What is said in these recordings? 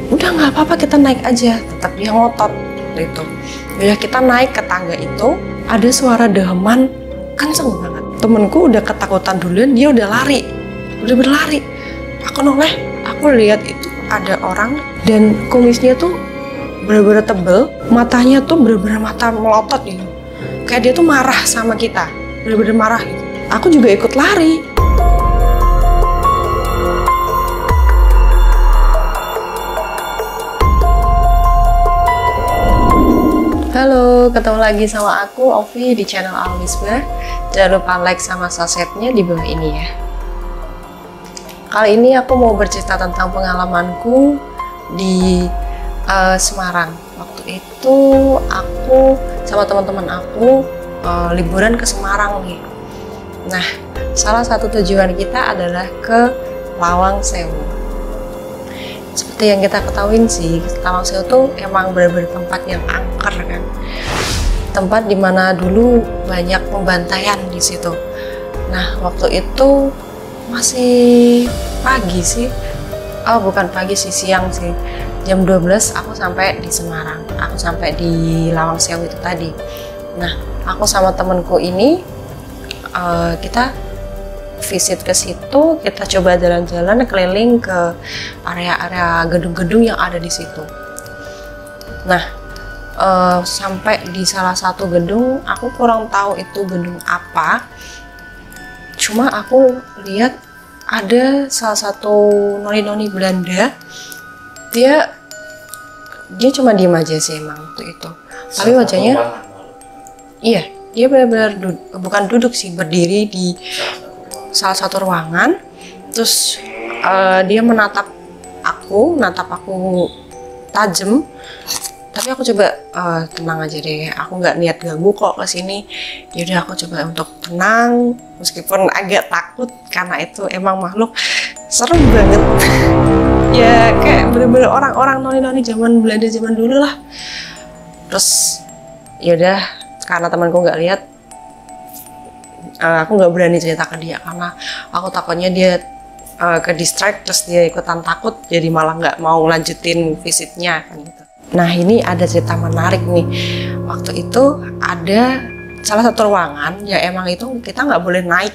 Udah nggak apa-apa, kita naik aja. Tetap dia ngotot itu. Udah kita naik ke tangga itu, ada suara deheman kenceng banget. Temenku udah ketakutan duluan, dia udah lari, udah berlari. Aku noleh, aku lihat itu ada orang dan kumisnya tuh bener-bener tebel, matanya tuh bener-bener mata melotot gitu. Kayak dia tuh marah sama kita, bener-bener marah gitu. Aku juga ikut lari. Halo, ketemu lagi sama aku, Ovi, di channel Almisbah. Jangan lupa like sama subscribe-nya di bawah ini ya. Kali ini aku mau bercerita tentang pengalamanku di Semarang. Waktu itu aku sama teman-teman aku liburan ke Semarang nih. Nah, salah satu tujuan kita adalah ke Lawang Sewu. Seperti yang kita ketahuin sih, Lawang Sewu tuh emang benar-benar tempat yang angker kan. Tempat dimana dulu banyak pembantaian di situ. Nah, waktu itu masih pagi sih. Oh, bukan pagi sih, siang sih. Jam 12 aku sampai di Semarang. Aku sampai di Lawang Sewu itu tadi. Nah, aku sama temenku ini kita visit ke situ, kita coba jalan-jalan keliling ke area-area gedung-gedung yang ada di situ. Nah, sampai di salah satu gedung, aku kurang tahu itu gedung apa. Cuma aku lihat ada salah satu noni-noni Belanda. Dia cuma diem aja sih emang waktu itu. Tapi wajahnya, iya, dia benar-benar bukan duduk sih, berdiri di salah satu ruangan. Terus dia menatap aku tajam. Tapi aku coba tenang aja deh, aku nggak niat ganggu kok ke sini. Yaudah aku coba untuk tenang, meskipun agak takut karena itu emang makhluk serem banget. Ya kayak bener-bener orang-orang noni-noni zaman Belanda zaman dulu lah. Terus yaudah, karena temanku nggak lihat, aku nggak berani cerita ke dia karena aku takutnya dia ke distract terus dia ikutan takut, jadi malah nggak mau lanjutin visitnya kan gitu. Nah, ini ada cerita menarik nih. Waktu itu ada salah satu ruangan ya emang itu kita nggak boleh naik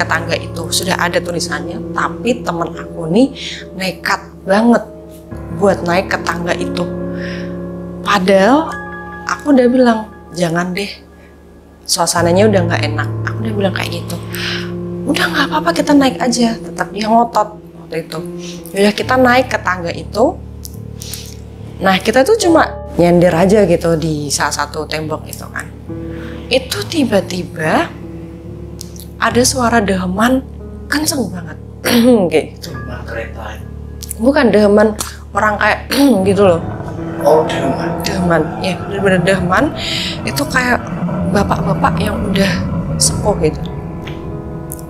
ke tangga itu, sudah ada tulisannya. Tapi temen aku nih nekat banget buat naik ke tangga itu. Padahal aku udah bilang jangan deh, suasananya udah nggak enak. Aku udah bilang kayak gitu. Udah nggak apa-apa, kita naik aja. Tetap dia ngotot waktu itu. Udah kita naik ke tangga itu. Nah, kita tuh cuma nyender aja gitu di salah satu tembok gitu kan. Itu tiba-tiba ada suara deheman kenceng banget. Kayak gitu. Kereta. Bukan deheman orang kayak gitu loh. Oh, deheman. Deheman, ya bener-bener deheman. Itu kayak bapak-bapak yang udah sepuh gitu.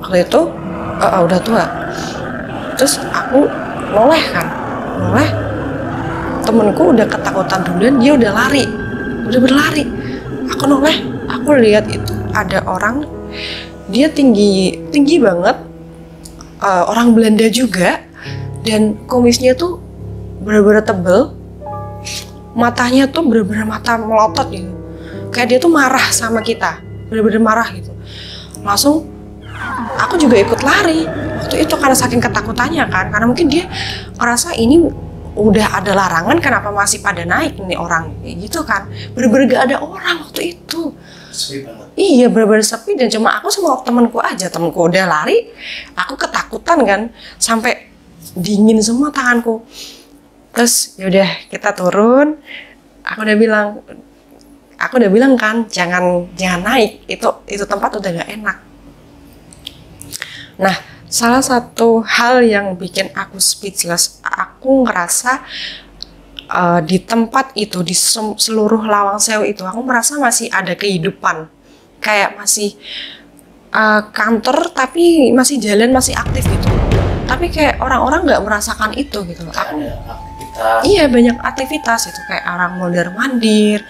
Waktu itu udah tua. Terus aku noleh. Temenku udah ketakutan duluan, dia udah lari, udah berlari. Aku noleh, aku lihat itu ada orang, dia tinggi banget, orang Belanda juga, dan kumisnya tuh bener-bener tebel, matanya tuh bener-bener mata melotot gitu. Kayak dia tuh marah sama kita, bener-bener marah gitu. Langsung aku juga ikut lari waktu itu karena saking ketakutannya kan, karena mungkin dia ngerasa ini udah ada larangan, kenapa masih pada naik nih orang gitu kan. Bener-bener gak ada orang waktu itu. Sepi banget. Iya, bener-bener sepi dan cuma aku sama temenku aja. Temenku udah lari, aku ketakutan kan, sampai dingin semua tanganku. Terus yaudah kita turun. Aku udah bilang kan jangan naik, itu tempat udah gak enak. Nah, salah satu hal yang bikin aku speechless, aku ngerasa di tempat itu, di seluruh Lawang Sewu itu, aku merasa masih ada kehidupan. Kayak masih kantor tapi masih jalan, masih aktif gitu. Tapi kayak orang-orang nggak merasakan itu gitu. Aku, aktivitas. Iya, banyak aktivitas itu, kayak orang mondar-mandir,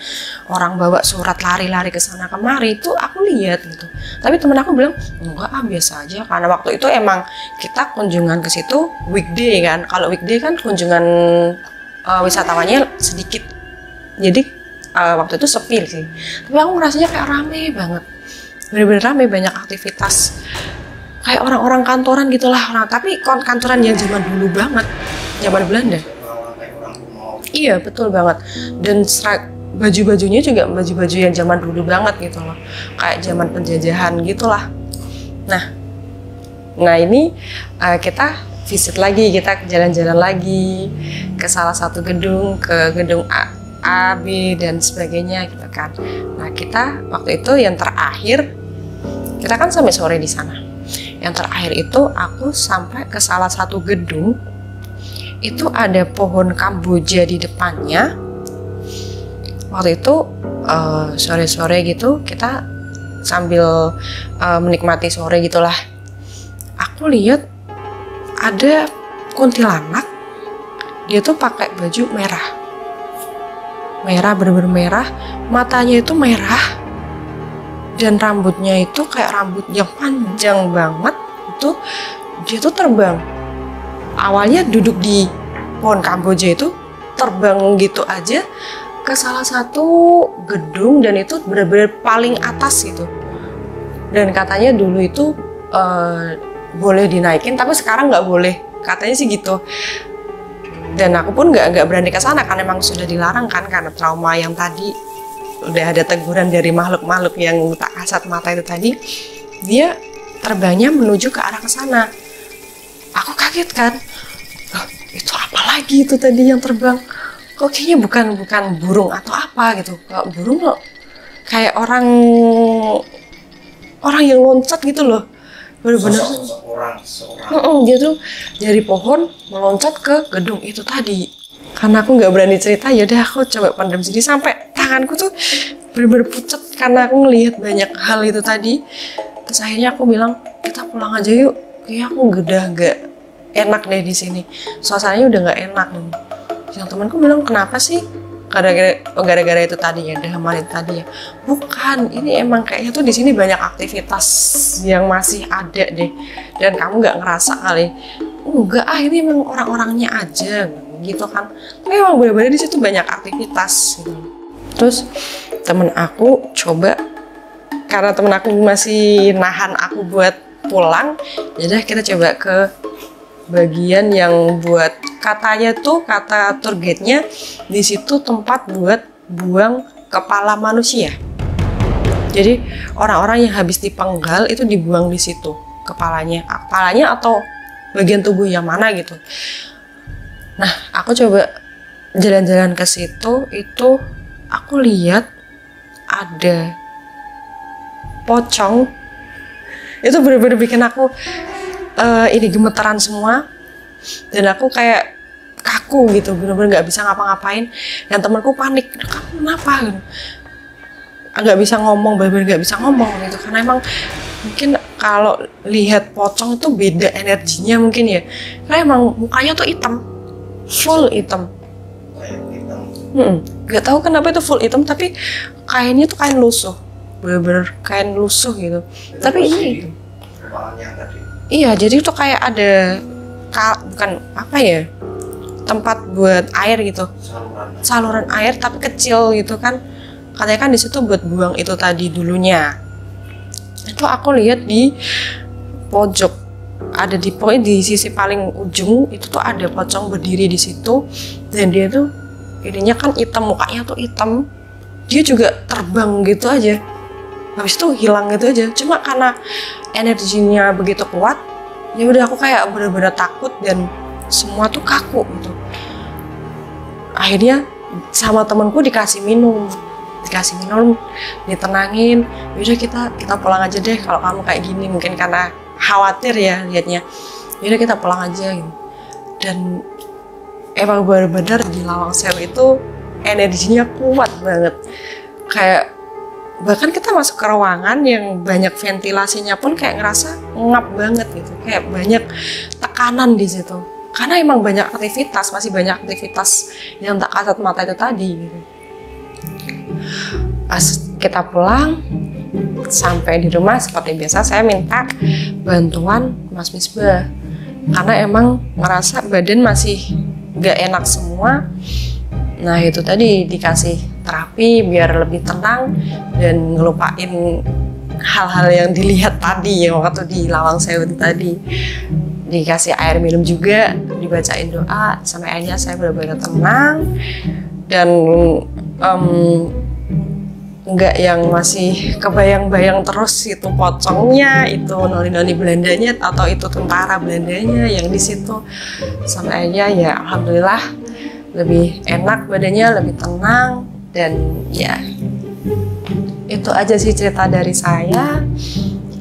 orang bawa surat lari-lari ke sana kemari, itu aku lihat gitu. Tapi temen aku bilang enggak, biasa aja, karena waktu itu emang kita kunjungan ke situ weekday kan. Kalau weekday kan kunjungan wisatawannya sedikit, jadi waktu itu sepi sih. Tapi aku ngerasanya kayak rame banget, bener-bener rame, banyak aktivitas, kayak orang-orang kantoran gitulah. Tapi kantoran yang zaman dulu banget, zaman Belanda. Orang-orang kayak orang kuno. Iya, betul banget. Dan baju-bajunya juga baju-baju yang zaman dulu banget gitu loh, kayak zaman penjajahan gitulah. Nah ini kita visit lagi, kita jalan-jalan lagi ke salah satu gedung, ke gedung A, B, dan sebagainya gitu kan. Nah kita waktu itu yang terakhir, kita kan sampai sore di sana. Yang terakhir itu aku sampai ke salah satu gedung, itu ada pohon Kamboja di depannya. Waktu itu sore-sore gitu kita sambil menikmati sore gitulah. Aku lihat ada kuntilanak, dia tuh pakai baju merah, bener-bener merah, matanya itu merah, dan rambutnya itu kayak rambut yang panjang banget. Itu dia tuh terbang. Awalnya duduk di pohon Kamboja itu, terbang gitu aja ke salah satu gedung, dan itu benar-benar paling atas gitu. Dan katanya dulu itu boleh dinaikin, tapi sekarang nggak boleh, katanya sih gitu. Dan aku pun nggak berani ke sana karena memang sudah dilarang kan, karena trauma yang tadi. Udah ada teguran dari makhluk-makhluk yang tak kasat mata itu tadi. Dia terbangnya menuju ke arah ke sana. Aku kaget kan, itu apa lagi itu tadi yang terbang? Kok kayaknya bukan burung atau apa gitu. Kalau burung loh, kayak orang yang loncat gitu loh. Bener-bener seorang. dia tuh dari pohon meloncat ke gedung itu tadi. Karena aku nggak berani cerita, ya udah aku coba pendam sini, sampai tanganku tuh bener-bener pucat karena aku ngelihat banyak hal itu tadi. Terus akhirnya aku bilang, kita pulang aja yuk, kayak aku udah nggak enak deh di sini, suasananya udah nggak enak. Yang temanku bilang, kenapa sih? Gara-gara itu tadi ya, dehaman itu tadi ya. Bukan, ini emang kayaknya tuh di sini banyak aktivitas yang masih ada deh, dan kamu nggak ngerasa kali. Enggak, ini emang orang-orangnya aja gitu kan. Tapi emang bener-bener di situ banyak aktivitas gitu. Terus temen aku coba, karena temen aku masih nahan aku buat pulang, jadi kita coba ke bagian yang buat, katanya tuh kata tour guide-nya di situ tempat buat buang kepala manusia. Jadi orang-orang yang habis dipenggal itu dibuang di situ kepalanya atau bagian tubuh yang mana gitu. Nah, aku coba jalan-jalan ke situ, itu aku lihat ada pocong. Itu bener-bener bikin aku ini gemeteran semua, dan aku kayak kaku gitu, bener-bener nggak bisa ngapa-ngapain. Yang temanku panik, kamu kenapa gitu, nggak bisa ngomong, bener-bener nggak bisa ngomong gitu, karena emang mungkin kalau lihat pocong itu beda energinya mungkin ya, karena emang mukanya tuh hitam, full hitam. Nggak tahu kenapa itu full hitam, tapi kainnya tuh kain lusuh, bener-bener kain lusuh gitu. Tapi ini iya, jadi itu kayak ada bukan apa ya, tempat buat air gitu, saluran air tapi kecil gitu kan. Katanya kan di situ buat buang itu tadi dulunya. Itu aku lihat di pojok, ada di sisi paling ujung itu tuh ada pocong berdiri di situ, dan dia tuh ininya kan hitam, mukanya tuh hitam, dia juga terbang gitu aja, habis itu hilang gitu aja. Cuma karena energinya begitu kuat, ya udah aku kayak bener-bener takut dan semua tuh kaku gitu. Akhirnya sama temanku dikasih minum, ditenangin. Yaudah kita pulang aja deh kalau kamu kayak gini, mungkin karena khawatir ya liatnya. Yaudah kita pulang aja gitu. Dan emang bener-bener di Lawang Sewu itu energinya kuat banget. Kayak bahkan kita masuk ke ruangan yang banyak ventilasinya pun kayak ngerasa ngap banget gitu, kayak banyak tekanan di situ. karena emang banyak aktivitas, masih banyak aktivitas yang tak kasat mata itu tadi gitu. Pas kita pulang sampai di rumah seperti biasa saya minta bantuan Mas Misbah karena emang ngerasa badan masih gak enak semua. Nah itu tadi dikasih terapi biar lebih tenang dan ngelupain hal-hal yang dilihat tadi yang waktu di Lawang Sewu tadi. Dikasih air minum juga, dibacain doa, sampai akhirnya saya benar-benar tenang dan nggak yang masih kebayang-bayang terus itu pocongnya, itu noni-noni Belandanya atau itu tentara Belandanya yang di situ. Sampai akhirnya ya alhamdulillah lebih enak badannya, lebih tenang, dan ya itu aja sih cerita dari saya.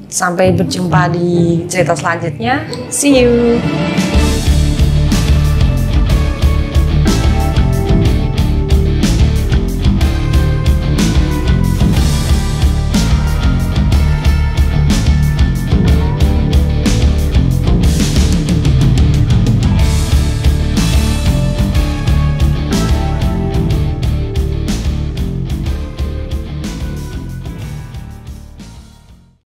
Sampai berjumpa di cerita selanjutnya. See you.